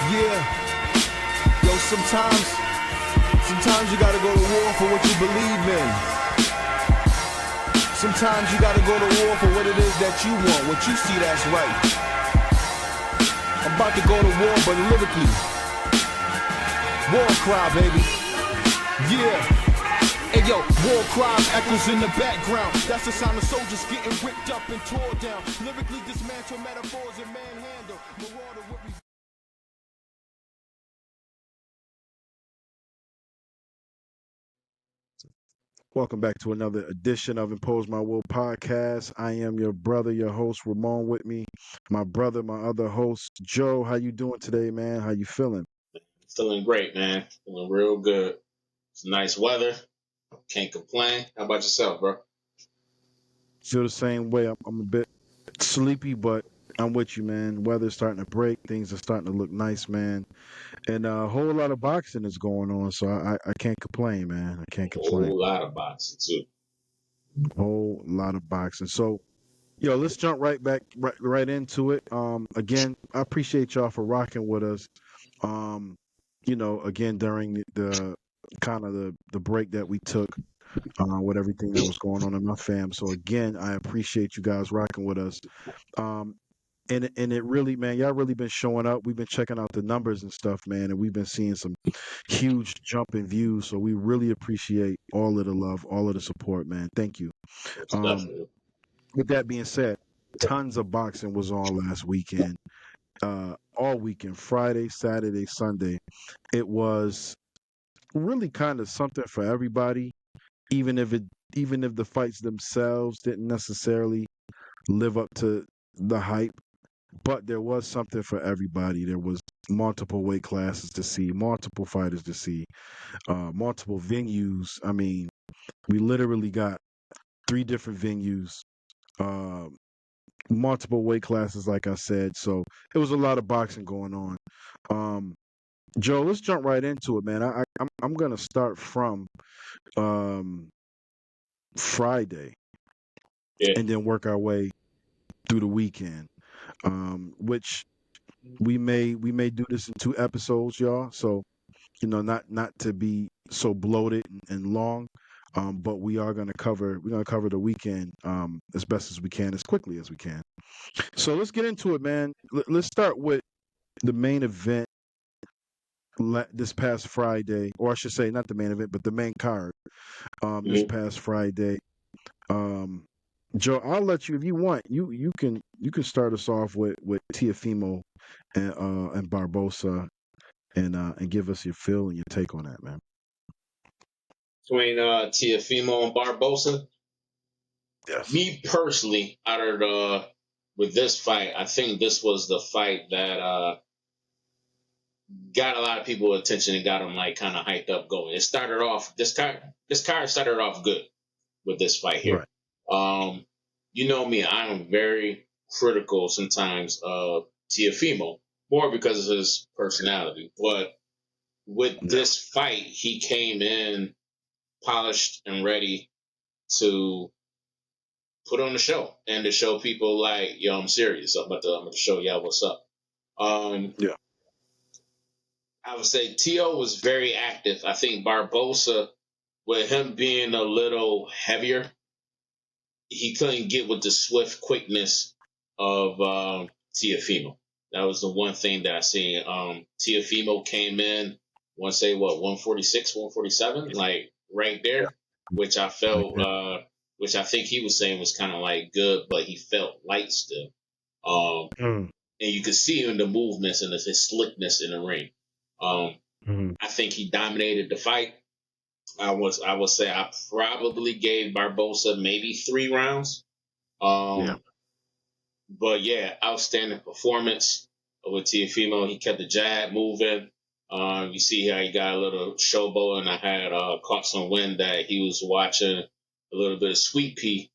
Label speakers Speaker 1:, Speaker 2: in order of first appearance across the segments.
Speaker 1: Yeah. Yo, sometimes you gotta go to war for what you believe in. Sometimes you gotta go to war for what it is that you want, what you see that's right. I'm about to go to war, but lyrically. War cry, baby. Yeah. Hey yo, war cry echoes in the background. That's the sound of soldiers getting ripped up and tore down. Lyrically dismantle metaphors and manhandle. Marauder with me.
Speaker 2: Welcome back to another edition of Impose My Will podcast. I am your brother, your host, Ramone. With me, my brother, my other host, Joe. How you doing today, man? How you feeling?
Speaker 3: Feeling great, man. Feeling real good. It's nice weather. Can't complain. How about yourself, bro?
Speaker 2: Feel the same way. I'm a bit sleepy, but I'm with you, man. Weather's starting to break. Things are starting to look nice, man. And a whole lot of boxing is going on, so I can't complain, man. I can't
Speaker 3: A
Speaker 2: complain.
Speaker 3: whole lot of boxing, too.
Speaker 2: Whole lot of boxing. So, yo, let's jump right into it. Again, I appreciate y'all for rocking with us. Again, during the kind of the break that we took with everything that was going on in my fam. So again, I appreciate you guys rocking with us. And it really, man, y'all really been showing up. We've been checking out the numbers and stuff, man, and we've been seeing some huge jump in views. So we really appreciate all of the love, all of the support, man. Thank you.
Speaker 3: Definitely.
Speaker 2: With that being said, tons of boxing was on last weekend. All weekend, Friday, Saturday, Sunday. It was really kind of something for everybody, even if the fights themselves didn't necessarily live up to the hype. But there was something for everybody. There was multiple weight classes to see, multiple fighters to see, multiple venues. I mean, we literally got 3 different venues, uh, multiple weight classes, like I said. So it was a lot of boxing going on. Joe, let's jump right into it, man. I'm gonna start from um, Friday
Speaker 3: Yeah.
Speaker 2: and then work our way through the weekend. Which we may do this in 2 episodes, y'all. So not to be so bloated and long, but we're gonna cover the weekend as best as we can, as quickly as we can. So let's get into it, man. Let's start with the main event this past Friday, or I should say, not the main event, but the main card this
Speaker 3: Mm-hmm.
Speaker 2: past Friday. Um, Joe, I'll let you if you want. You can start us off with Teofimo and Barbosa, and give us your feel and your take on that, man.
Speaker 3: Between Teofimo and Barbosa,
Speaker 2: Yes.
Speaker 3: me personally, with this fight, I think this was the fight that got a lot of people's attention and got them like kind of hyped up going. It started off this card started off good with this fight here.
Speaker 2: Right.
Speaker 3: You know me, I am very critical sometimes of Teofimo, more because of his personality. But with
Speaker 2: Yeah.
Speaker 3: this fight, he came in polished and ready to put on the show and to show people like, yo, I'm serious. I'm about to show y'all what's up.
Speaker 2: Yeah.
Speaker 3: I would say Tio was very active. I think Barbosa, with him being a little heavier, he couldn't get with the swift quickness of Teofimo. That was the one thing that I seen. Teofimo came in, I want to say 146, 147, like right there, which I felt, which I think he was saying was kind of like good, but he felt light still.
Speaker 2: Mm.
Speaker 3: And you could see in the movements and his slickness in the ring.
Speaker 2: Mm-hmm.
Speaker 3: I think he dominated the fight. I would say I probably gave Barbosa maybe 3 rounds.
Speaker 2: Yeah.
Speaker 3: But yeah, outstanding performance with Teofimo. He kept the jab moving. You see how he got a little showboat, and I had caught some wind that he was watching a little bit of Sweet Pea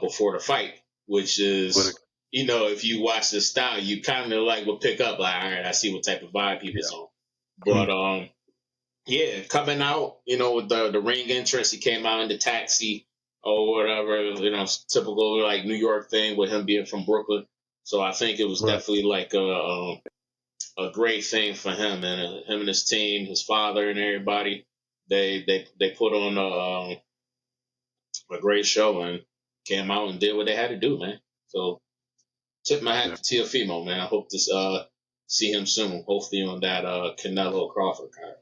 Speaker 3: before the fight, which is, if you watch the style, you kind of like will pick up like, all right, I see what type of vibe he was on. But yeah, coming out, with the ring entrance, he came out in the taxi or whatever, typical like New York thing with him being from Brooklyn. So I think it was
Speaker 2: Right.
Speaker 3: definitely like a great thing for him and his team, his father and everybody. They put on a great show and came out and did what they had to do, man. So tip my hat
Speaker 2: Yeah.
Speaker 3: to Teofimo, man. I hope to see him soon. Hopefully on that Canelo Crawford card.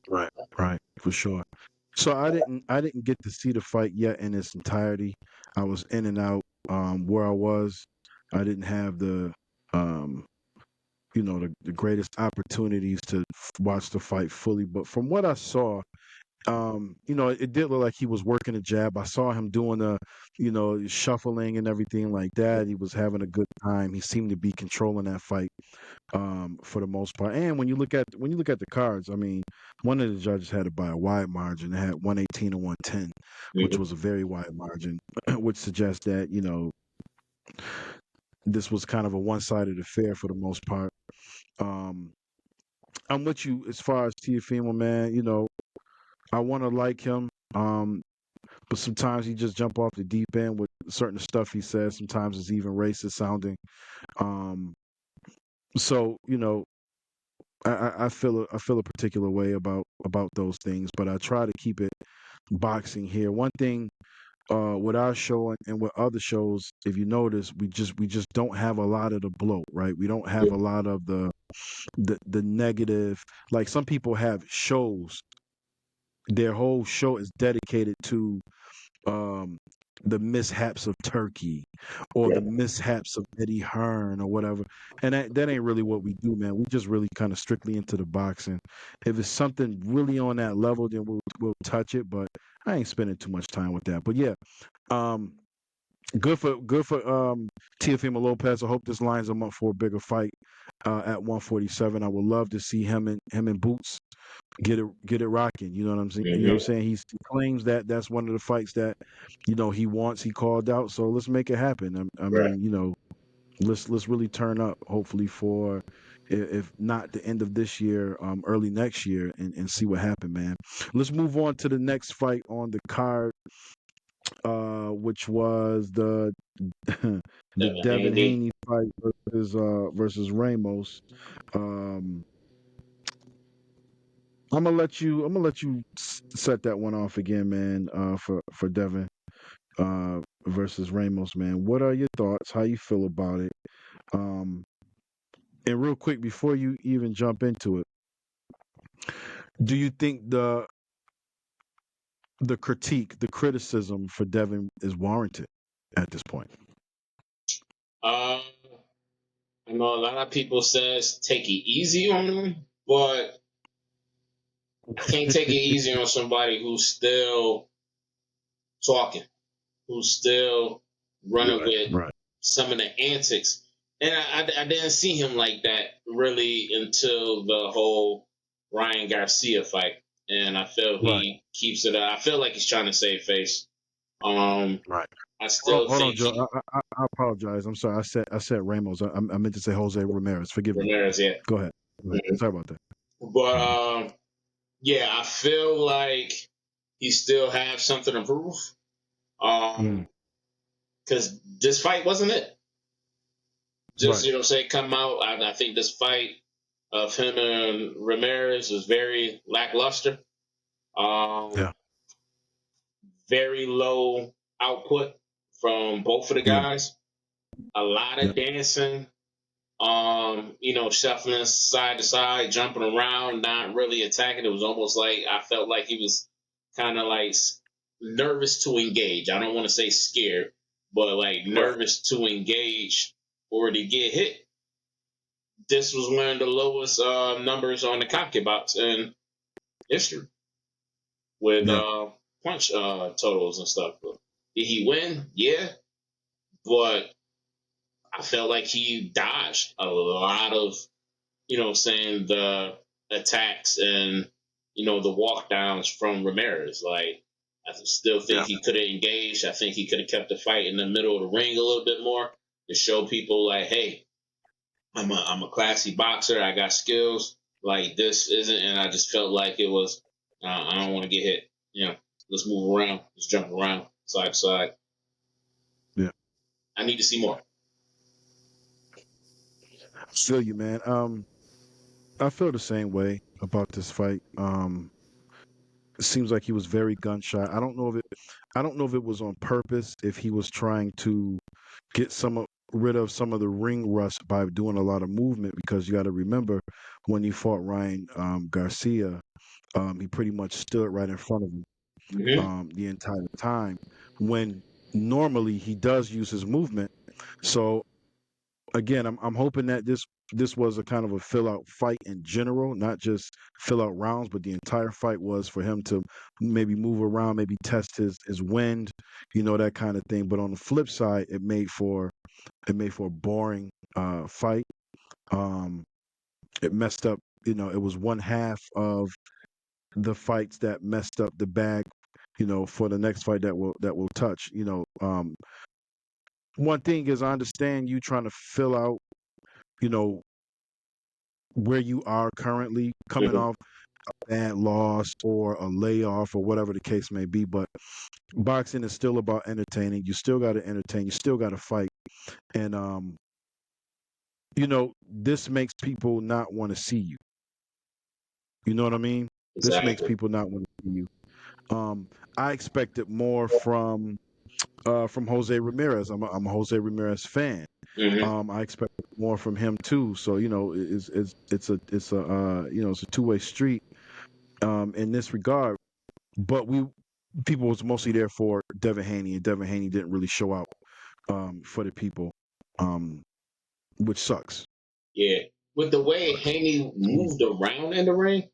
Speaker 2: Right. Right. For sure. So I didn't get to see the fight yet in its entirety. I was in and out where I was. I didn't have the um the greatest opportunities to watch the fight fully, but from what I saw, it did look like he was working a jab. I saw him doing shuffling and everything like that. He was having a good time. He seemed to be controlling that fight for the most part. And when you look at the cards, I mean, one of the judges had it by a wide margin. It had 118 and 110, which
Speaker 3: Mm-hmm.
Speaker 2: was a very wide margin, which suggests that this was kind of a one-sided affair for the most part. Um, I'm with you as far as Tiafimo, man. I want to like him, but sometimes he just jump off the deep end with certain stuff he says. Sometimes it's even racist sounding. Um, so I feel a particular way about those things, but I try to keep it boxing here. One thing with our show and with other shows, if you notice, we just don't have a lot of the bloat, right? We don't have a lot of the negative. Like some people have shows, their whole show is dedicated to um the mishaps of Turkey or
Speaker 3: Yeah.
Speaker 2: the mishaps of Eddie Hearn or whatever. And that ain't really what we do, man. We just really kind of strictly into the boxing. If it's something really on that level, then we'll touch it. But I ain't spending too much time with that. But yeah, um, good for Teofimo Lopez. I hope this lines him up for a bigger fight at 147. I would love to see him in Boots get it rocking. You know what I'm saying? You know what I'm
Speaker 3: Mm-hmm.
Speaker 2: saying? He claims that that's one of the fights that he wants. He called out. So let's make it happen. I
Speaker 3: Right.
Speaker 2: mean, let's really turn up. Hopefully for if not the end of this year, early next year, and see what happened, man. Let's move on to the next fight on the card, which was the the
Speaker 3: Devin
Speaker 2: Devin
Speaker 3: Haney.
Speaker 2: Haney fight versus Ramos. Um, I'm gonna let you set that one off again, man. For Devin versus Ramos, man. What are your thoughts? How you feel about it? Um, and real quick before you even jump into it, do you think the critique, the criticism for Devin is warranted at this point?
Speaker 3: Uh, I know a lot of people says take it easy on him, but I can't take it easy on somebody who's still talking, who's still running
Speaker 2: Right,
Speaker 3: with
Speaker 2: right,
Speaker 3: some of the antics. And I didn't see him like that really until the whole Ryan Garcia fight. And I feel
Speaker 2: right,
Speaker 3: he keeps it. I feel like he's trying to save face. Um,
Speaker 2: right.
Speaker 3: I
Speaker 2: Hold on,
Speaker 3: still
Speaker 2: hold on,
Speaker 3: think
Speaker 2: Joe.
Speaker 3: he
Speaker 2: I apologize. I'm sorry. I said Ramos. I meant to say Jose Ramirez. Forgive me.
Speaker 3: Ramirez, yeah.
Speaker 2: Go ahead. Go ahead.
Speaker 3: Mhm.
Speaker 2: Sorry about that.
Speaker 3: But yeah, I feel like he still has something to prove.
Speaker 2: Mm,
Speaker 3: Because this fight wasn't it. Just
Speaker 2: right.
Speaker 3: say come out. I think this fight of him and Ramirez was very lackluster. Um,
Speaker 2: Yeah.
Speaker 3: very low output from both of the
Speaker 2: Yeah.
Speaker 3: guys. A lot
Speaker 2: Yeah.
Speaker 3: of dancing. Shuffling side to side, jumping around, not really attacking. It was almost like I felt like he was kind of like nervous to engage. I don't want to say scared, but like
Speaker 2: Right.
Speaker 3: nervous to engage or to get hit. This was one of the lowest numbers on the cockpit box in history with
Speaker 2: Yeah.
Speaker 3: punch totals and stuff. But did he win? Yeah, but I felt like he dodged a lot of saying the attacks and the walk downs from Ramirez. Like I still think
Speaker 2: Yeah.
Speaker 3: he could have engaged. I think he could have kept the fight in the middle of the ring a little bit more to show people like, hey, I'm a classy boxer. I got skills. Like this isn't, and I just felt like it was. I don't want to get hit. Let's move around. Let's jump around side to side.
Speaker 2: Yeah.
Speaker 3: I need to see more.
Speaker 2: Feel you, man. I feel the same way about this fight. It seems like he was very gun shy. I don't know if it was on purpose, if he was trying to get rid of some of the ring rust by doing a lot of movement, because you got to remember when he fought Ryan Garcia, he pretty much stood right in front of him
Speaker 3: Hmm.
Speaker 2: the entire time, when normally he does use his movement. So again, I'm hoping that this was a kind of a fill out fight in general, not just fill out rounds, but the entire fight was for him to maybe move around, maybe test his wind, that kind of thing. But on the flip side, it made for a boring fight. Um, it messed up. It was one half of the fights that messed up the bag. For the next fight that will touch. One thing is, I understand you trying to fill out. You know where you are currently, coming
Speaker 3: Hmm.
Speaker 2: off a bad loss or a layoff or whatever the case may be. But boxing is still about entertaining. You still got to entertain. You still got to fight. And this makes people not want to see you. You know what I mean? This makes
Speaker 3: Exactly.
Speaker 2: people not want to see you. I expected more from Jose Ramirez. I'm a Jose Ramirez fan.
Speaker 3: Hmm.
Speaker 2: I expected more from him too. So it's a two-way street in this regard. But people was mostly there for Devin Haney, and Devin Haney didn't really show out for the people, um, which sucks.
Speaker 3: Yeah. With the way Haney moved around in the ring,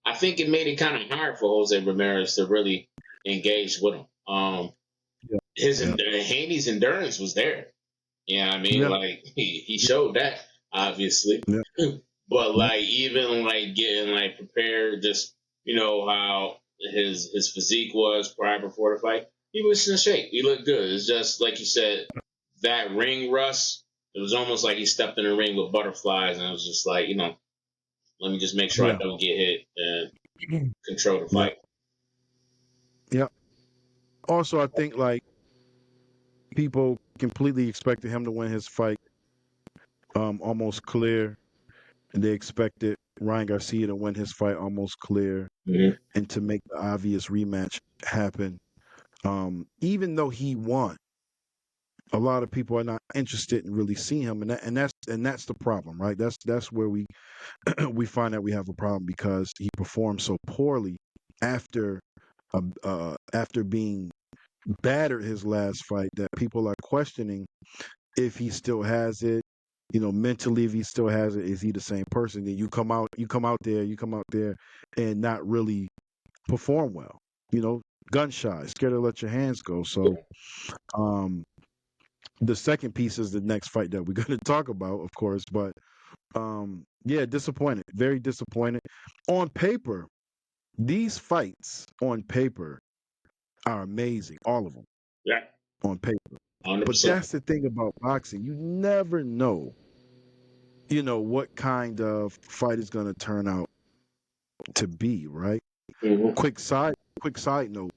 Speaker 3: I think it made it kind of hard for Jose Ramirez to really engage with him.
Speaker 2: Yeah,
Speaker 3: His
Speaker 2: yeah,
Speaker 3: Haney's endurance was there. Yeah, I mean,
Speaker 2: yeah,
Speaker 3: like he showed that obviously,
Speaker 2: yeah,
Speaker 3: but
Speaker 2: yeah,
Speaker 3: like even like getting like prepared, just how his physique was prior before the fight, he was in shape. He looked good. It's just like you said, that ring rust. It was almost like he stepped in the ring with butterflies, and it was just like let me just make sure I
Speaker 2: yeah,
Speaker 3: don't get hit and
Speaker 2: yeah,
Speaker 3: control the
Speaker 2: yeah,
Speaker 3: fight.
Speaker 2: yeah. Also, I think like people completely expected him to win his fight, almost clear, and they expected Ryan Garcia to win his fight almost clear,
Speaker 3: Hmm.
Speaker 2: and to make the obvious rematch happen. Even though he won, a lot of people are not interested in really seeing him, and that's the problem, right? That's where we we find that we have a problem, because he performed so poorly after after being battered his last fight, that people are questioning if he still has it. Mentally, if he still has it, is he the same person? Then you come out there, and not really perform well. Gun shy, scared to let your hands go. So, um, the second piece is the next fight that we're going to talk about, of course. But yeah, disappointed, very disappointed. On paper, these fights on paper are amazing, all of them
Speaker 3: Yeah,
Speaker 2: on paper.
Speaker 3: hundred
Speaker 2: But
Speaker 3: percent.
Speaker 2: that's the thing about boxing. You never know, what kind of fight is going to turn out to be, right?
Speaker 3: Mm-hmm.
Speaker 2: Quick side note.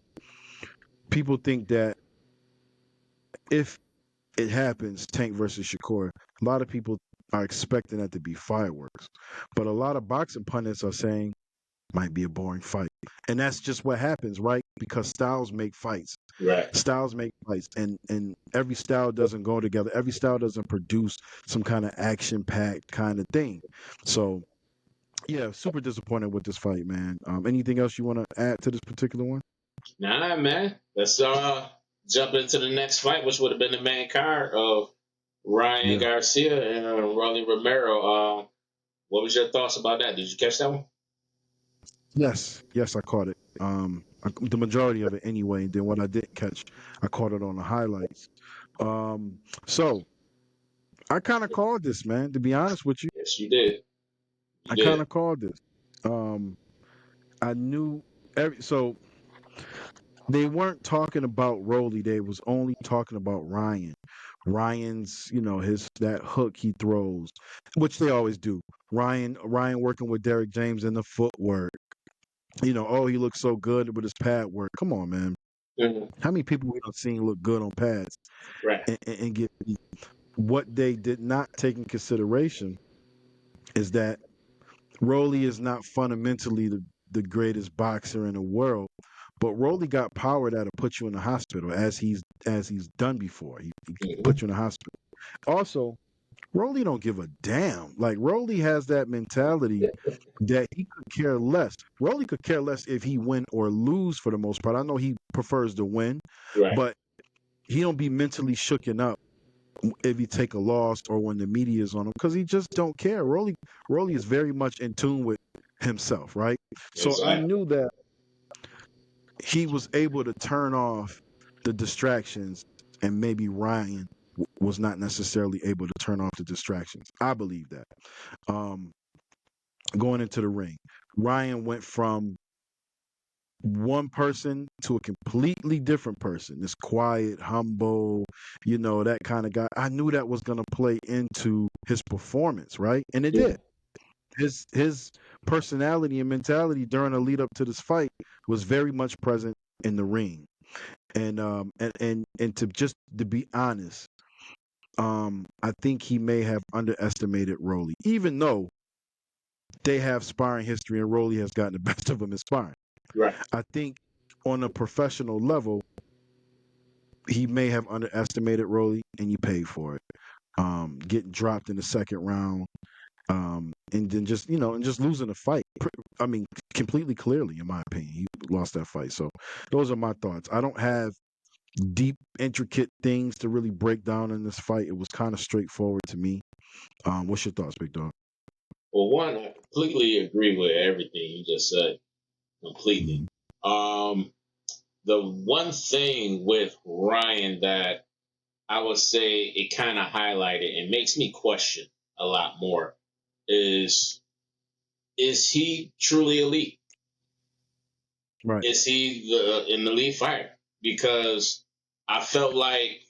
Speaker 2: People think that if it happens, Tank versus Shakur, a lot of people are expecting that to be fireworks. But a lot of boxing pundits are saying might be a boring fight. And that's just what happens, right? Because styles make fights.
Speaker 3: Right.
Speaker 2: Styles make fights, and every style doesn't go together. Every style doesn't produce some kind of action packed kind of thing. So yeah, super disappointed with this fight, man. Anything else you want to add to this particular one?
Speaker 3: Nah, man. Let's jump into the next fight, which would have been the main card of Ryan
Speaker 2: Yeah.
Speaker 3: Garcia and Rolly Romero. What was your thoughts about that? Did you catch that one?
Speaker 2: Yes, I caught it. The majority of it anyway. And then what I didn't catch, I caught it on the highlights. So I kind of called this, man. To be honest with you,
Speaker 3: Yes, you did. You
Speaker 2: I kind
Speaker 3: did.
Speaker 2: of called this. Um, I knew so they weren't talking about Rolly. They was only talking about Ryan. Ryan's, his that hook he throws, which they always do. Ryan working with Derek James in the footwork. Oh, he looks so good with his pad work. Come on, man.
Speaker 3: Hmm.
Speaker 2: How many people we don't seen look good on pads
Speaker 3: Right.
Speaker 2: and get beat? What they did not take in consideration? is that Rolly is not fundamentally the greatest boxer in the world, but Rolly got power that'll put you in the hospital, as he's done before. He
Speaker 3: Mhm.
Speaker 2: put you in the hospital. Also, Rolly don't give a damn. Like Rolly has that mentality that he could care less. Rolly could care less if he win or lose for the most part. I know he prefers to win,
Speaker 3: Right.
Speaker 2: but he don't be mentally shooken up if he take a loss or when the media is on him because he just don't care. Rolly is very much in tune with himself, right? So I
Speaker 3: Exactly.
Speaker 2: knew that he was able to turn off the distractions, and maybe Ryan was not necessarily able to turn off the distractions. I believe that. Um, Going into the ring, Ryan went from one person to a completely different person. This quiet, humble, that kind of guy. I knew that was going to play into his performance, right? And it
Speaker 3: Yeah.
Speaker 2: did. His personality and mentality during the lead up to this fight was very much present in the ring. And to be honest, I think he may have underestimated Rolly, even though they have sparring history and Rolly has gotten the best of him in sparring.
Speaker 3: Right.
Speaker 2: I think on a professional level, he may have underestimated Rolly, and you paid for it. Getting dropped in the second round, and then just losing the fight. I mean, completely clearly, in my opinion, he lost that fight. So those are my thoughts. I don't have deep, intricate things to really break down in this fight. It was kind of straightforward to me. What's your thoughts, Big Dog?
Speaker 3: Well, one, I completely agree with everything you just said. Completely.
Speaker 2: Mhm.
Speaker 3: Um, the one thing with Ryan that I would say it kind of highlighted and makes me question a lot more is he truly elite?
Speaker 2: Right.
Speaker 3: Is he an elite fighter? Because I felt like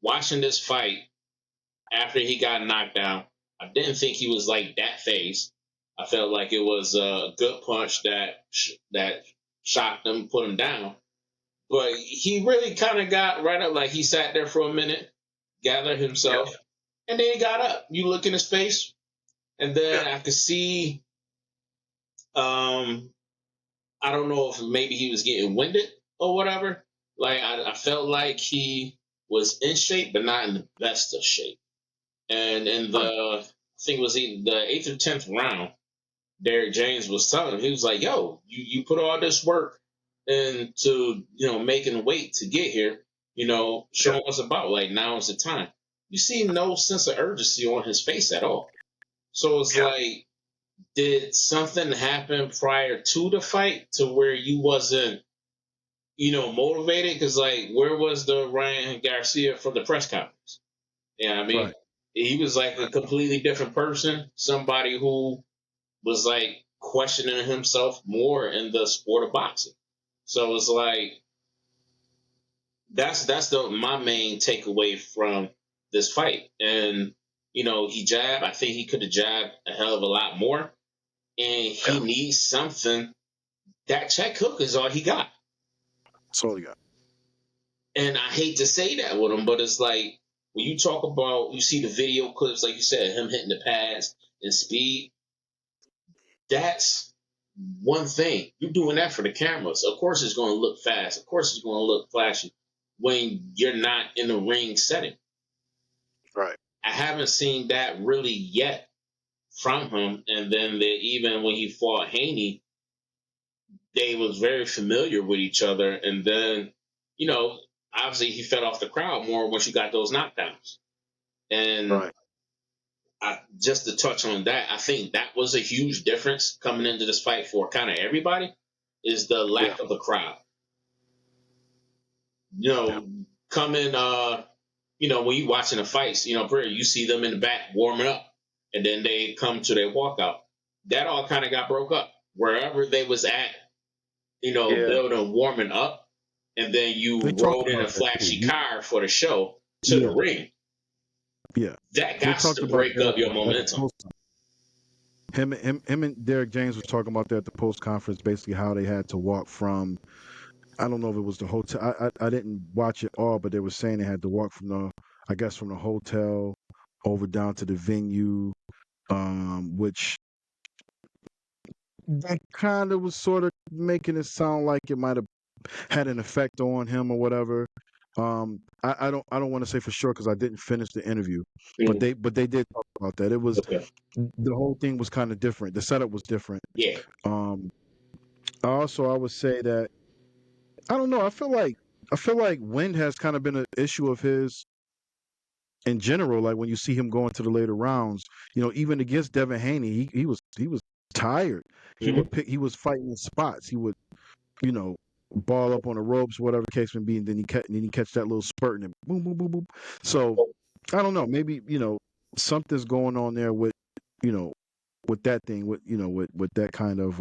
Speaker 3: watching this fight after he got knocked down, I didn't think he was like that phased. I felt like it was a good punch that shocked him, put him down. But he really kind of got right up. Like he sat there for a minute, gathered
Speaker 2: Yeah.
Speaker 3: himself, and then he got up. You look in his face, and then
Speaker 2: Yeah.
Speaker 3: I could see. Um, I don't know if maybe he was getting winded or whatever. Like I felt like he was in shape, but not in the best of shape. And in
Speaker 2: Right.
Speaker 3: I think it was either the 8th or 10th round, Derek James was telling him, he was like, "Yo, you put all this work into making weight to get here,
Speaker 2: Yeah.
Speaker 3: showing what's about. Like now is the time." You see no sense of urgency on his face at all. So it's
Speaker 2: Yeah.
Speaker 3: like, did something happen prior to the fight to where you wasn't, motivated? Because like, where was the Ryan Garcia from the press conference? Yeah, I mean,
Speaker 2: Right.
Speaker 3: he was like a
Speaker 2: Right.
Speaker 3: completely different person, somebody who was like questioning himself more in the sport of boxing. So it's like that's the my main takeaway from this fight. And he jabbed. I think he could have jabbed a hell of a lot more. And he
Speaker 2: Yeah.
Speaker 3: needs something. That check hook is all he got.
Speaker 2: That's all you got.
Speaker 3: And I hate to say that with him, but it's like when you talk about, you see the video clips, like you said, him hitting the pads and speed. That's one thing. You're doing that for the cameras. Of course, it's going to look fast. Of course, it's going to look flashy when you're not in the ring setting.
Speaker 2: Right.
Speaker 3: I haven't seen that really yet from him. And then even when he fought Haney, they was very familiar with each other. And then, you know, obviously he fed off the crowd more once you got those knockdowns. And
Speaker 2: Right.
Speaker 3: just to touch on that, I think that was a huge difference coming into this fight for kind of everybody, is the
Speaker 2: Yeah.
Speaker 3: lack of the crowd. You
Speaker 2: Yeah.
Speaker 3: know, coming, when you watching the fights, you see them in the back warming up, and then they come to their walkout. That all kind of got broke up wherever they was at.
Speaker 2: Yeah.
Speaker 3: Building warming up, and then
Speaker 2: They
Speaker 3: you
Speaker 2: talked
Speaker 3: rode in a
Speaker 2: about that too.
Speaker 3: flashy car for the show to the
Speaker 2: Yeah.
Speaker 3: ring.
Speaker 2: Yeah.
Speaker 3: That
Speaker 2: They
Speaker 3: got
Speaker 2: talked
Speaker 3: to
Speaker 2: about
Speaker 3: break
Speaker 2: that
Speaker 3: up your
Speaker 2: at the
Speaker 3: momentum.
Speaker 2: post. Him and Derek James was talking about that at the post conference. Basically, how they had to walk from. I don't know if it was the hotel. I didn't watch it all, but they were saying they had to walk from the. I guess from the hotel over down to the venue. which that kind of was sort of making it sound like it might have had an effect on him or whatever. I don't want to say for sure because I didn't finish the interview, but
Speaker 3: Mm,
Speaker 2: they did talk about that. It was
Speaker 3: okay.
Speaker 2: the whole thing was kind of different. The setup was different.
Speaker 3: Yeah.
Speaker 2: Um, I would say that I don't know. I feel like wind has kind of been an issue of his in general. Like when you see him going to the later rounds, even against Devin Haney, he was tired.
Speaker 3: Hmm.
Speaker 2: He was fighting in spots. He would you know, ball up on the ropes, whatever the case may be, and then he catch that little spurt and then boom, boom, boom, boom. So I don't know, maybe something's going on there with you know with that thing, with that kind of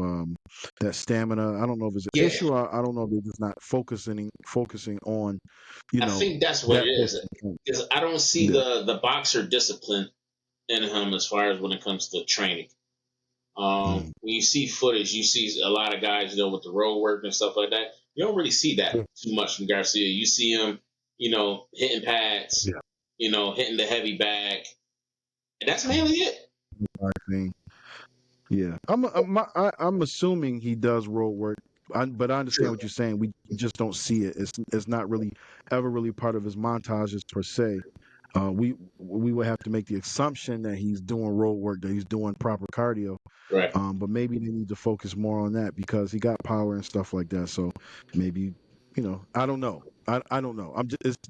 Speaker 2: that stamina. I don't know if it's an
Speaker 3: Yeah.
Speaker 2: issue. I don't know if they're just not focusing on
Speaker 3: I think that's what it
Speaker 2: that
Speaker 3: is.
Speaker 2: portion.
Speaker 3: Because I don't see
Speaker 2: Yeah,
Speaker 3: the boxer discipline in him as far as when it comes to training.
Speaker 2: mm,
Speaker 3: When you see footage, you see a lot of guys, with the road work and stuff like that. You don't really see that
Speaker 2: yeah,
Speaker 3: too much from Garcia. You see him, hitting pads,
Speaker 2: yeah.
Speaker 3: hitting the heavy bag, and that's mainly it.
Speaker 2: I think. Yeah, I'm assuming he does road work, but I understand
Speaker 3: True.
Speaker 2: what you're saying. We just don't see it. It's not really ever really part of his montages per se. We would have to make the assumption that he's doing road work, that he's doing proper cardio.
Speaker 3: Right.
Speaker 2: But maybe they need to focus more on that because he got power and stuff like that. So maybe I don't know. I don't know.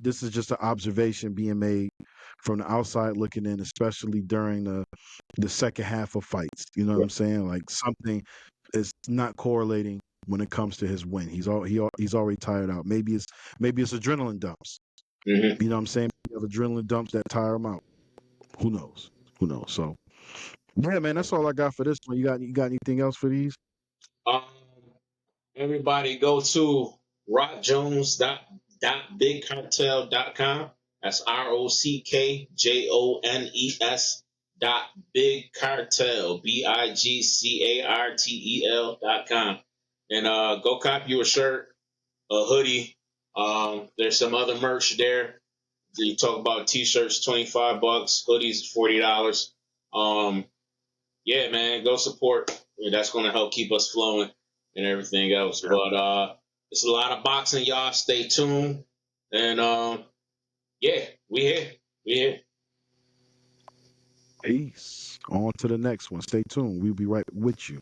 Speaker 2: This is just an observation being made from the outside looking in, especially during the second half of fights. You know what I'm
Speaker 3: Right.
Speaker 2: saying? Like something is not correlating when it comes to his win. He's already tired out. Maybe it's adrenaline dumps.
Speaker 3: Hmm.
Speaker 2: You know what I'm saying? You have adrenaline dumps that tire him out. Who knows? Who knows? So yeah, man, that's all I got for this one. You got anything else for these?
Speaker 3: Um, Everybody go to rockjones.bigcartel.com. That's ROCKJONES big cartel BIGCARTEL.com. And go copy you a shirt, a hoodie. There's some other merch there. You talk about t-shirts, $25, hoodies, $40. Yeah, man, go support. Yeah, that's going to help keep us flowing and everything else. But it's a lot of boxing, y'all. Stay tuned. And yeah, we here. We here.
Speaker 2: Peace. On to the next one. Stay tuned. We'll be right with you.